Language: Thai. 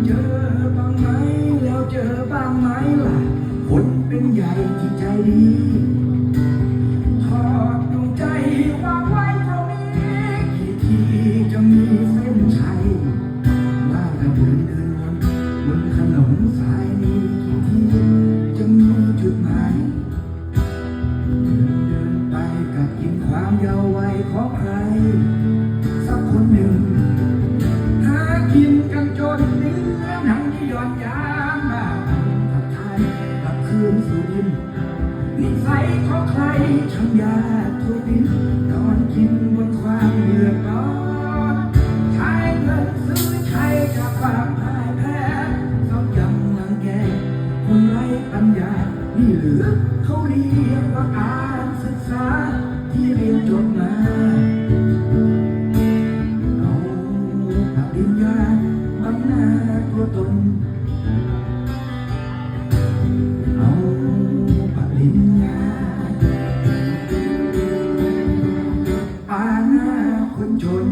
เจอบ้างไหมแล้วเจอบ้างไหมล่ะคนเป็นใหญ่ที่ใจดีทอดดวงใจวางไว้ตรงนี้กี่ทีจะมีเส้นชัยว่ากระเดินวนบนถนนสายนี้กี่ทีจะมีจุดหมายเดินไปกับกินความเยาว์วัยของใครสักคนหนึ่งหากินกันจนเนื้อหนังที่ย้อนยานมากับไทยกับคืนสู่ดินนิสัยของใครช่างยากทุกดินนอนกินบนความเดือดร้อนใช้เงินซื้อใช้จากความพ่ายแพ้ต้องยังรังแกคนไร้ปัญญานี่หรือเขาเรียกว่าการศึกษาที่เรียนจบมาเอาปริญญาบังหน้าตัวตนเอาปริญญาปาหน้าคนจน